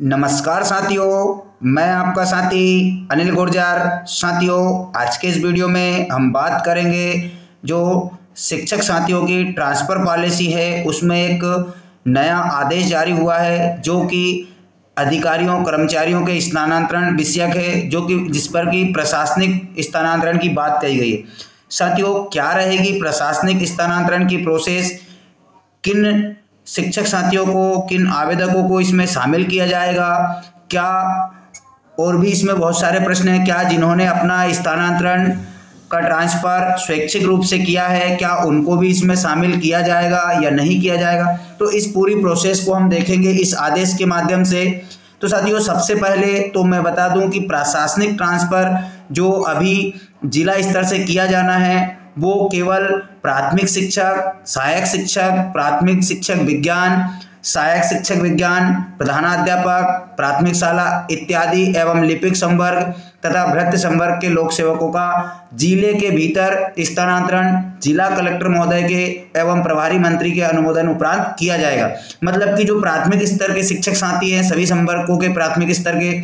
नमस्कार साथियों, मैं आपका साथी अनिल गुर्जर। साथियों, आज के इस वीडियो में हम बात करेंगे जो शिक्षक साथियों की ट्रांसफ़र पॉलिसी है उसमें एक नया आदेश जारी हुआ है जो कि अधिकारियों कर्मचारियों के स्थानांतरण विषयक है, जो कि जिस पर कि प्रशासनिक स्थानांतरण की बात कही गई है। साथियों, क्या रहेगी प्रशासनिक स्थानांतरण की प्रोसेस, किन शिक्षक साथियों को, किन आवेदकों को इसमें शामिल किया जाएगा, क्या और भी इसमें बहुत सारे प्रश्न हैं। क्या जिन्होंने अपना स्थानांतरण का ट्रांसफ़र स्वैच्छिक रूप से किया है, क्या उनको भी इसमें शामिल किया जाएगा या नहीं किया जाएगा, तो इस पूरी प्रोसेस को हम देखेंगे इस आदेश के माध्यम से। तो साथियों, सबसे पहले तो मैं बता दूं कि प्रशासनिक ट्रांसफ़र जो अभी जिला स्तर से किया जाना है वो केवल प्राथमिक शिक्षक, सहायक शिक्षक, प्राथमिक शिक्षक विज्ञान, सहायक शिक्षक विज्ञान, प्रधानाध्यापक, प्राथमिक शाला इत्यादि एवं लिपिक संवर्ग तथा भृत्य संवर्ग के लोक सेवकों का जिले के भीतर स्थानांतरण जिला कलेक्टर महोदय के एवं प्रभारी मंत्री के अनुमोदन उपरांत किया जाएगा। मतलब कि जो प्राथमिक स्तर के शिक्षक साथी हैं, सभी संवर्गों के प्राथमिक स्तर के,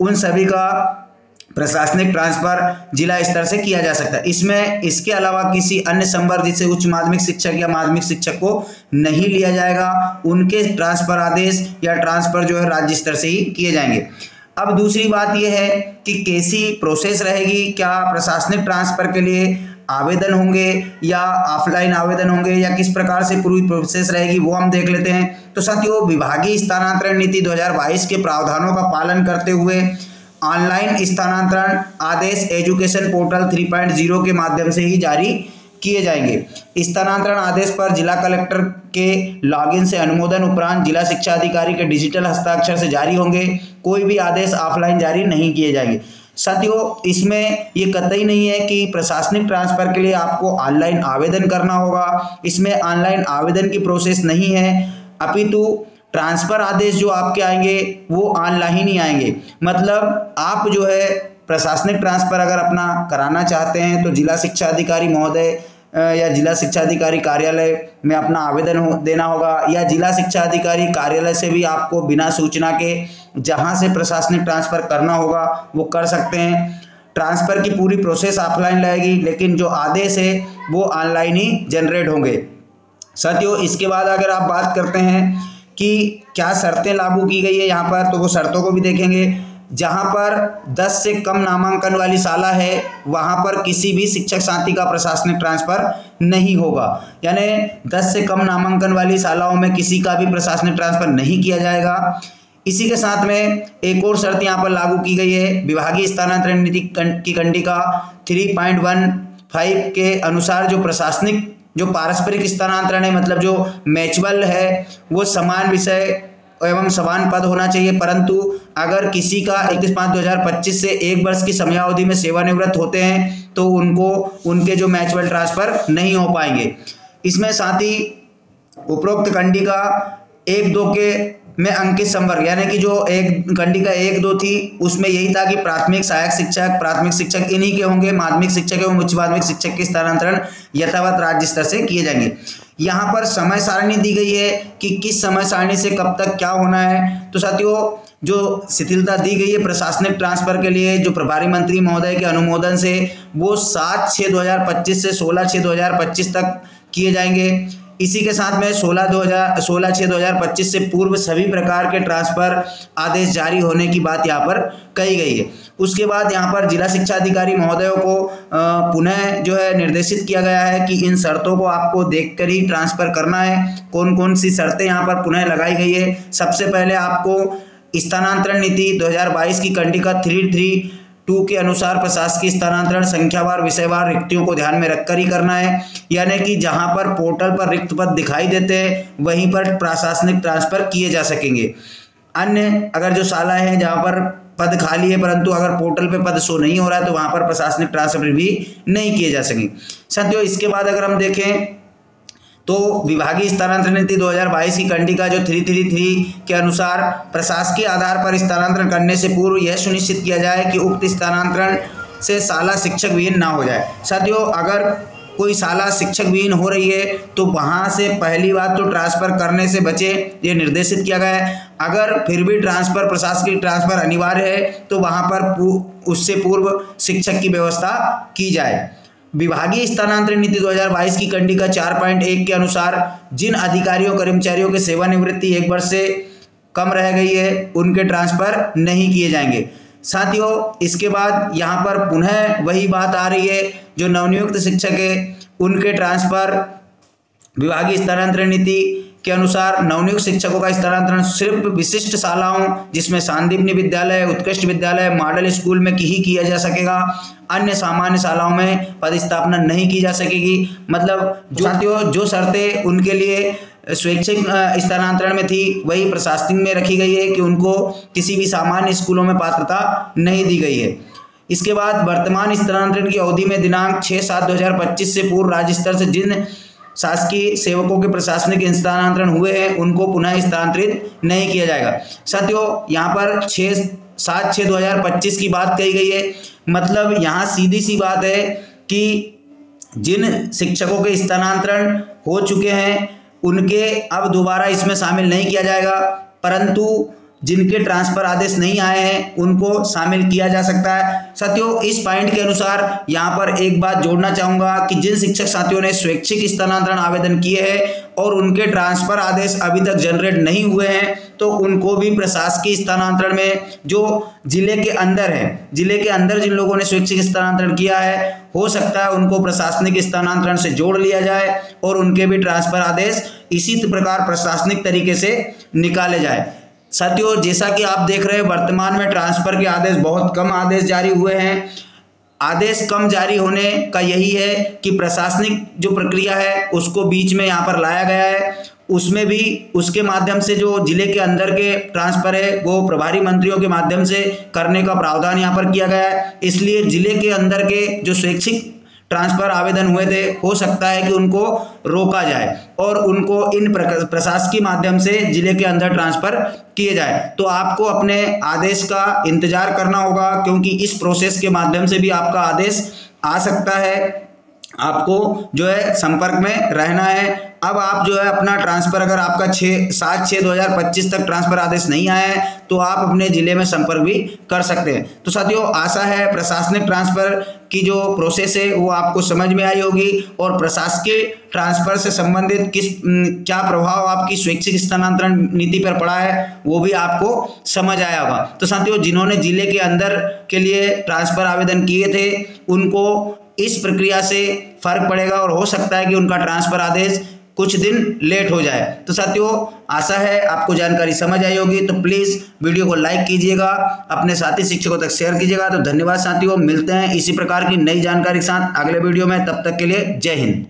उन सभी का प्रशासनिक ट्रांसफर जिला स्तर से किया जा सकता है। इसमें इसके अलावा किसी अन्य संवर्ग जैसे उच्च माध्यमिक शिक्षक या माध्यमिक शिक्षक को नहीं लिया जाएगा। उनके ट्रांसफर आदेश या ट्रांसफर जो है राज्य स्तर से ही किए जाएंगे। अब दूसरी बात यह है कि कैसी प्रोसेस रहेगी, क्या प्रशासनिक ट्रांसफर के लिए आवेदन होंगे या ऑफलाइन आवेदन होंगे या किस प्रकार से पूरी प्रोसेस रहेगी वो हम देख लेते हैं। तो साथियों, विभागीय स्थानांतरण नीति 2022 के प्रावधानों का पालन करते हुए ऑनलाइन स्थानांतरण आदेश एजुकेशन पोर्टल 3.0 के माध्यम से ही जारी किए जाएंगे। स्थानांतरण आदेश पर जिला कलेक्टर के लॉगिन से अनुमोदन उपरांत जिला शिक्षा अधिकारी के डिजिटल हस्ताक्षर से जारी होंगे। कोई भी आदेश ऑफलाइन जारी नहीं किए जाएंगे। साथियों, इसमें ये कतई नहीं है कि प्रशासनिक ट्रांसफर के लिए आपको ऑनलाइन आवेदन करना होगा। इसमें ऑनलाइन आवेदन की प्रोसेस नहीं है, अपितु ट्रांसफर आदेश जो आपके आएंगे वो ऑनलाइन ही आएंगे। मतलब आप जो है प्रशासनिक ट्रांसफर अगर अपना कराना चाहते हैं तो जिला शिक्षा अधिकारी महोदय या जिला शिक्षा अधिकारी कार्यालय में अपना आवेदन देना होगा, या जिला शिक्षा अधिकारी कार्यालय से भी आपको बिना सूचना के जहां से प्रशासनिक ट्रांसफर करना होगा वो कर सकते हैं। ट्रांसफर की पूरी प्रोसेस ऑफलाइन रहेगी, लेकिन जो आदेश है वो ऑनलाइन ही जनरेट होंगे। साथियों, इसके बाद अगर आप बात करते हैं कि क्या शर्तें लागू की गई है यहाँ पर, तो वो शर्तों को भी देखेंगे। जहाँ पर 10 से कम नामांकन वाली शाला है वहाँ पर किसी भी शिक्षक साथी का प्रशासनिक ट्रांसफर नहीं होगा। यानी 10 से कम नामांकन वाली शालाओं में किसी का भी प्रशासनिक ट्रांसफर नहीं किया जाएगा। इसी के साथ में एक और शर्त यहाँ पर लागू की गई है। विभागीय स्थानांतरण नीति की कंडिका 3.15 के अनुसार जो पारस्परिक स्थानांतरण है, मतलब जो मैचुअल है, वो समान विषय एवं समान पद होना चाहिए, परंतु अगर किसी का 31/5/2025 से 1 वर्ष की समयावधि में सेवानिवृत्त होते हैं तो उनको उनके जो मैचुअल ट्रांसफर नहीं हो पाएंगे। इसमें साथ ही उपरोक्त कंडिका 1-2 के में अंकित संवर्ग, यानी कि जो एक कंडिका 1-2 थी उसमें यही था कि प्राथमिक सहायक शिक्षक, प्राथमिक शिक्षक इन्हीं के होंगे, माध्यमिक शिक्षक एवं उच्च माध्यमिक शिक्षक के स्थानांतरण यथावत राज्य स्तर से किए जाएंगे। यहाँ पर समय सारणी दी गई है कि किस समय सारणी से कब तक क्या होना है। तो साथियों, जो शिथिलता दी गई है प्रशासनिक ट्रांसफर के लिए जो प्रभारी मंत्री महोदय के अनुमोदन से, वो 7/6/2025 से 16/6/2025 तक किए जाएंगे। इसी के साथ में 16/6/2025 से पूर्व सभी प्रकार के ट्रांसफर आदेश जारी होने की बात यहाँ पर कही गई है। उसके बाद यहाँ पर जिला शिक्षा अधिकारी महोदयों को पुनः जो है निर्देशित किया गया है कि इन शर्तों को आपको देखकर ही ट्रांसफर करना है। कौन कौन सी शर्तें यहाँ पर पुनः लगाई गई है। सबसे पहले आपको स्थानांतरण नीति 2022 की कंडिका 332 के अनुसार प्रशासकीय स्थानांतरण संख्यावार विषयवार रिक्तियों को ध्यान में रखकर ही करना है। यानी कि जहां पर पोर्टल पर रिक्त पद दिखाई देते हैं वहीं पर प्रशासनिक ट्रांसफर किए जा सकेंगे। अन्य अगर जो शाला है जहां पर पद खाली है परंतु अगर पोर्टल पे पद शो नहीं हो रहा है तो वहां पर प्रशासनिक ट्रांसफर भी नहीं किए जा सकेंगे। साथियों, इसके बाद अगर हम देखें तो विभागीय स्थानांतरण नीति 2022 की कंडिका जो 333 के अनुसार प्रशासकीय आधार पर स्थानांतरण करने से पूर्व यह सुनिश्चित किया जाए कि उक्त स्थानांतरण से शाला शिक्षक विहीन ना हो जाए। साथियों, अगर कोई शाला शिक्षक विहीन हो रही है तो वहाँ से पहली बात तो ट्रांसफ़र करने से बचे, ये निर्देशित किया गया है। अगर फिर भी ट्रांसफ़र, प्रशासकीय ट्रांसफ़र अनिवार्य है तो वहाँ पर उससे पूर्व शिक्षक की व्यवस्था की जाए। विभागीय स्थानांतरण नीति 2022 की कंडिका 4.1 के अनुसार जिन अधिकारियों कर्मचारियों की सेवानिवृत्ति 1 वर्ष से कम रह गई है उनके ट्रांसफ़र नहीं किए जाएंगे। साथियों, इसके बाद यहाँ पर पुनः वही बात आ रही है, जो नवनियुक्त शिक्षक है उनके ट्रांसफ़र विभागीय स्थानांतरण नीति के अनुसार नवनियुक्त शिक्षकों का स्थानांतरण सिर्फ विशिष्ट शालाओं जिसमें सांदीपनि विद्यालय, उत्कृष्ट विद्यालय, मॉडल स्कूल में ही किया जा सकेगा। अन्य सामान्य शालाओं में पदस्थापना नहीं की जा सकेगी। मतलब साथियों, जो शर्तें उनके लिए स्वैच्छिक स्थानांतरण में थी वही प्रशासनिक में रखी गई है कि उनको किसी भी सामान्य स्कूलों में पात्रता नहीं दी गई है। इसके बाद वर्तमान स्थानांतरण की अवधि में दिनांक 6/7/2025 से पूर्व राज्य स्तर से जिन शासकीय सेवकों के प्रशासनिक स्थानांतरण हुए हैं उनको पुनः स्थानांतरित नहीं किया जाएगा। साथियों, यहाँ पर 6/7/2025 की बात कही गई है। मतलब यहाँ सीधी सी बात है कि जिन शिक्षकों के स्थानांतरण हो चुके हैं उनके अब दोबारा इसमें शामिल नहीं किया जाएगा, परंतु जिनके ट्रांसफ़र आदेश नहीं आए हैं उनको शामिल किया जा सकता है। साथियों, इस पॉइंट के अनुसार यहाँ पर एक बात जोड़ना चाहूँगा कि जिन शिक्षक साथियों ने स्वैच्छिक स्थानांतरण आवेदन किए हैं और उनके ट्रांसफ़र आदेश अभी तक जनरेट नहीं हुए हैं तो उनको भी प्रशासकीय स्थानांतरण में जो जिले के अंदर है, जिले के अंदर जिन लोगों ने स्वैच्छिक स्थानांतरण किया है, हो सकता है उनको प्रशासनिक स्थानांतरण से जोड़ लिया जाए और उनके भी ट्रांसफ़र आदेश इसी प्रकार प्रशासनिक तरीके से निकाले जाए। साथियों, जैसा कि आप देख रहे हैं वर्तमान में ट्रांसफ़र के आदेश बहुत कम आदेश जारी हुए हैं। आदेश कम जारी होने का यही है कि प्रशासनिक जो प्रक्रिया है उसको बीच में यहाँ पर लाया गया है। उसमें भी उसके माध्यम से जो जिले के अंदर के ट्रांसफ़र है वो प्रभारी मंत्रियों के माध्यम से करने का प्रावधान यहाँ पर किया गया है। इसलिए जिले के अंदर के जो स्वैच्छिक ट्रांसफ़र आवेदन हुए थे हो सकता है कि उनको रोका जाए और उनको इन प्रशासकीय माध्यम से जिले के अंदर ट्रांसफ़र किए जाए। तो आपको अपने आदेश का इंतजार करना होगा, क्योंकि इस प्रोसेस के माध्यम से भी आपका आदेश आ सकता है। आपको जो है संपर्क में रहना है। अब आप जो है अपना ट्रांसफ़र, अगर आपका 7/6/2025 तक ट्रांसफ़र आदेश नहीं आया है तो आप अपने ज़िले में संपर्क भी कर सकते हैं। तो साथियों, आशा है प्रशासनिक ट्रांसफ़र की जो प्रोसेस है वो आपको समझ में आई होगी और प्रशासकीय ट्रांसफ़र से संबंधित क्या प्रभाव आपकी स्वैच्छिक स्थानांतरण नीति पर पड़ा है वो भी आपको समझ आया होगा। तो साथियों, जिन्होंने ज़िले के अंदर के लिए ट्रांसफ़र आवेदन किए थे उनको इस प्रक्रिया से फर्क पड़ेगा और हो सकता है कि उनका ट्रांसफ़र आदेश कुछ दिन लेट हो जाए। तो साथियों, आशा है आपको जानकारी समझ आई होगी। तो प्लीज़ वीडियो को लाइक कीजिएगा, अपने साथी शिक्षकों तक शेयर कीजिएगा। तो धन्यवाद साथियों, मिलते हैं इसी प्रकार की नई जानकारी के साथ अगले वीडियो में। तब तक के लिए जय हिंद।